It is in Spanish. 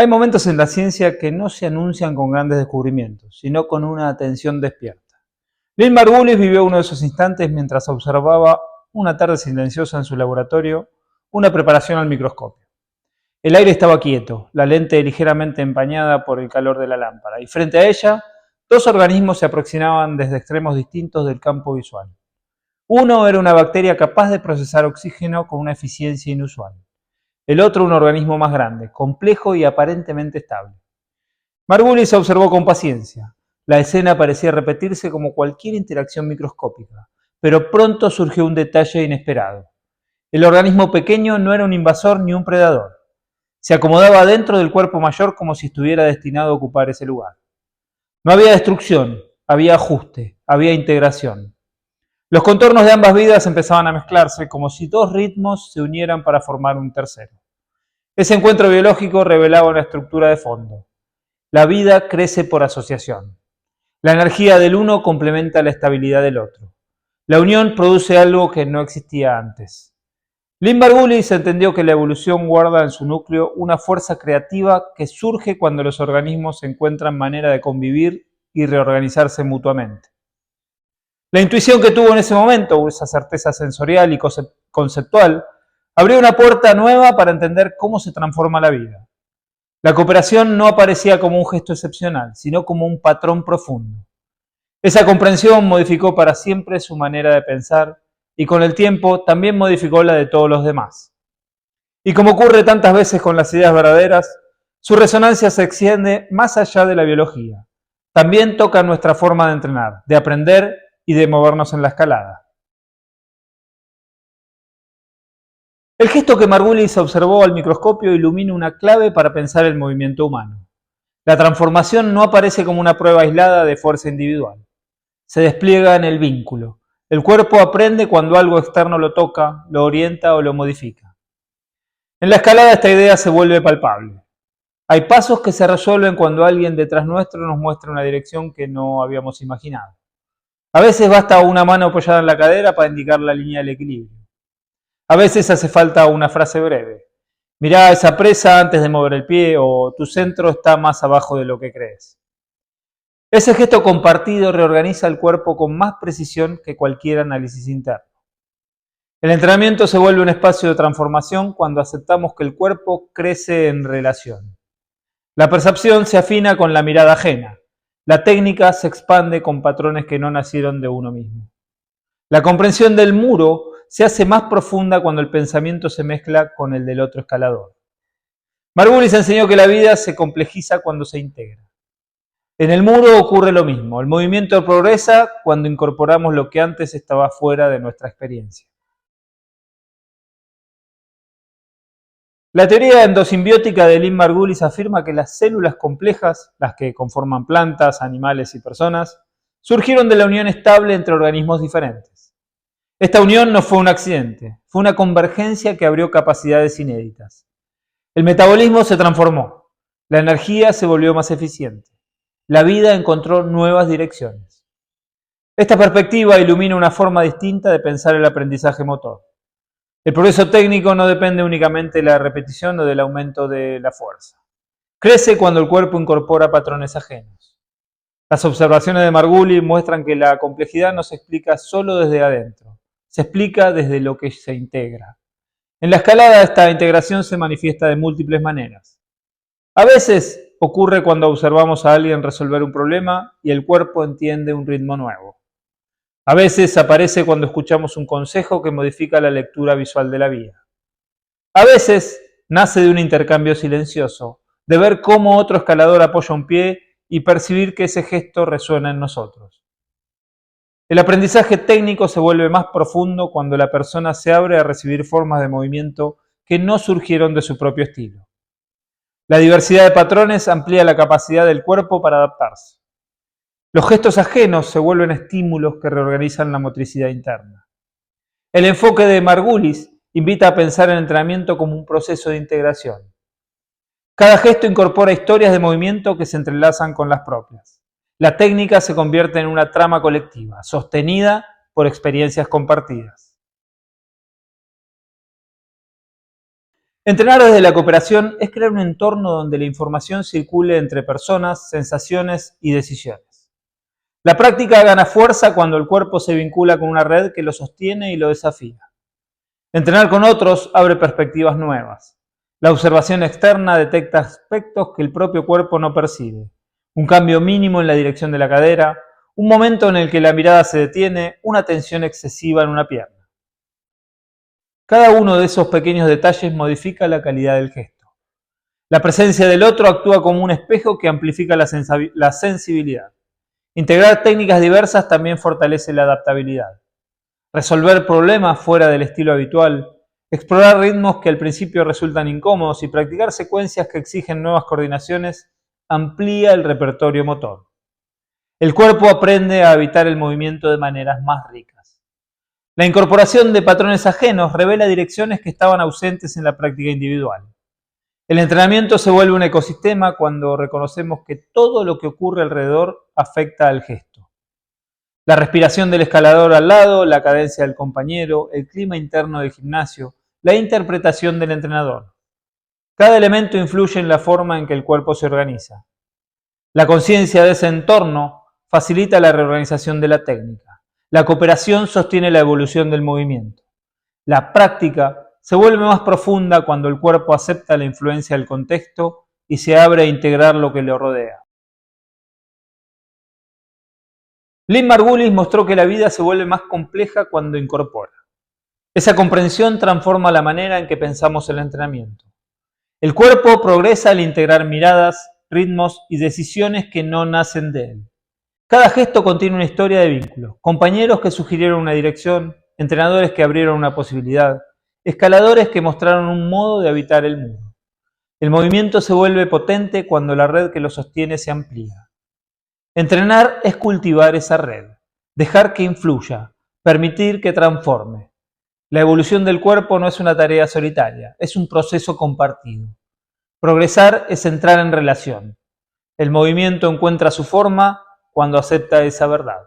Hay momentos en la ciencia que no se anuncian con grandes descubrimientos, sino con una atención despierta. Lynn Margulis vivió uno de esos instantes mientras observaba una tarde silenciosa en su laboratorio una preparación al microscopio. El aire estaba quieto, la lente ligeramente empañada por el calor de la lámpara, y frente a ella, dos organismos se aproximaban desde extremos distintos del campo visual. Uno era una bacteria capaz de procesar oxígeno con una eficiencia inusual. El otro un organismo más grande, complejo y aparentemente estable. Margulis observó con paciencia. La escena parecía repetirse como cualquier interacción microscópica, pero pronto surgió un detalle inesperado. El organismo pequeño no era un invasor ni un predador. Se acomodaba dentro del cuerpo mayor como si estuviera destinado a ocupar ese lugar. No había destrucción, había ajuste, había integración. Los contornos de ambas vidas empezaban a mezclarse como si dos ritmos se unieran para formar un tercero. Ese encuentro biológico revelaba una estructura de fondo. La vida crece por asociación. La energía del uno complementa la estabilidad del otro. La unión produce algo que no existía antes. Lynn Margulis entendió que la evolución guarda en su núcleo una fuerza creativa que surge cuando los organismos encuentran manera de convivir y reorganizarse mutuamente. La intuición que tuvo en ese momento, esa certeza sensorial y conceptual, abrió una puerta nueva para entender cómo se transforma la vida. La cooperación no aparecía como un gesto excepcional, sino como un patrón profundo. Esa comprensión modificó para siempre su manera de pensar y con el tiempo también modificó la de todos los demás. Y como ocurre tantas veces con las ideas verdaderas, su resonancia se extiende más allá de la biología. También toca nuestra forma de entrenar, de aprender y de movernos en la escalada. El gesto que Margulis observó al microscopio ilumina una clave para pensar el movimiento humano. La transformación no aparece como una prueba aislada de fuerza individual. Se despliega en el vínculo. El cuerpo aprende cuando algo externo lo toca, lo orienta o lo modifica. En la escalada esta idea se vuelve palpable. Hay pasos que se resuelven cuando alguien detrás nuestro nos muestra una dirección que no habíamos imaginado. A veces basta una mano apoyada en la cadera para indicar la línea del equilibrio. A veces hace falta una frase breve. Mirá esa presa antes de mover el pie o tu centro está más abajo de lo que crees. Ese gesto compartido reorganiza el cuerpo con más precisión que cualquier análisis interno. El entrenamiento se vuelve un espacio de transformación cuando aceptamos que el cuerpo crece en relación. La percepción se afina con la mirada ajena. La técnica se expande con patrones que no nacieron de uno mismo. La comprensión del muro se hace más profunda cuando el pensamiento se mezcla con el del otro escalador. Margulis enseñó que la vida se complejiza cuando se integra. En el muro ocurre lo mismo. El movimiento progresa cuando incorporamos lo que antes estaba fuera de nuestra experiencia. La teoría endosimbiótica de Lynn Margulis afirma que las células complejas, las que conforman plantas, animales y personas, surgieron de la unión estable entre organismos diferentes. Esta unión no fue un accidente, fue una convergencia que abrió capacidades inéditas. El metabolismo se transformó, la energía se volvió más eficiente, la vida encontró nuevas direcciones. Esta perspectiva ilumina una forma distinta de pensar el aprendizaje motor. El progreso técnico no depende únicamente de la repetición o del aumento de la fuerza. Crece cuando el cuerpo incorpora patrones ajenos. Las observaciones de Margulis muestran que la complejidad no se explica solo desde adentro, se explica desde lo que se integra. En la escalada esta integración se manifiesta de múltiples maneras. A veces ocurre cuando observamos a alguien resolver un problema y el cuerpo entiende un ritmo nuevo. A veces aparece cuando escuchamos un consejo que modifica la lectura visual de la vida. A veces nace de un intercambio silencioso, de ver cómo otro escalador apoya un pie y percibir que ese gesto resuena en nosotros. El aprendizaje técnico se vuelve más profundo cuando la persona se abre a recibir formas de movimiento que no surgieron de su propio estilo. La diversidad de patrones amplía la capacidad del cuerpo para adaptarse. Los gestos ajenos se vuelven estímulos que reorganizan la motricidad interna. El enfoque de Margulis invita a pensar el entrenamiento como un proceso de integración. Cada gesto incorpora historias de movimiento que se entrelazan con las propias. La técnica se convierte en una trama colectiva, sostenida por experiencias compartidas. Entrenar desde la cooperación es crear un entorno donde la información circule entre personas, sensaciones y decisiones. La práctica gana fuerza cuando el cuerpo se vincula con una red que lo sostiene y lo desafía. Entrenar con otros abre perspectivas nuevas. La observación externa detecta aspectos que el propio cuerpo no percibe. Un cambio mínimo en la dirección de la cadera, un momento en el que la mirada se detiene, una tensión excesiva en una pierna. Cada uno de esos pequeños detalles modifica la calidad del gesto. La presencia del otro actúa como un espejo que amplifica la sensibilidad. Integrar técnicas diversas también fortalece la adaptabilidad. Resolver problemas fuera del estilo habitual, explorar ritmos que al principio resultan incómodos y practicar secuencias que exigen nuevas coordinaciones amplía el repertorio motor. El cuerpo aprende a habitar el movimiento de maneras más ricas. La incorporación de patrones ajenos revela direcciones que estaban ausentes en la práctica individual. El entrenamiento se vuelve un ecosistema cuando reconocemos que todo lo que ocurre alrededor afecta al gesto. La respiración del escalador al lado, la cadencia del compañero, el clima interno del gimnasio, la interpretación del entrenador. Cada elemento influye en la forma en que el cuerpo se organiza. La conciencia de ese entorno facilita la reorganización de la técnica. La cooperación sostiene la evolución del movimiento. La práctica se vuelve más profunda cuando el cuerpo acepta la influencia del contexto y se abre a integrar lo que lo rodea. Lynn Margulis mostró que la vida se vuelve más compleja cuando incorpora. Esa comprensión transforma la manera en que pensamos el entrenamiento. El cuerpo progresa al integrar miradas, ritmos y decisiones que no nacen de él. Cada gesto contiene una historia de vínculo, compañeros que sugirieron una dirección, entrenadores que abrieron una posibilidad, escaladores que mostraron un modo de habitar el muro. El movimiento se vuelve potente cuando la red que lo sostiene se amplía. Entrenar es cultivar esa red, dejar que influya, permitir que transforme. La evolución del cuerpo no es una tarea solitaria, es un proceso compartido. Progresar es entrar en relación. El movimiento encuentra su forma cuando acepta esa verdad.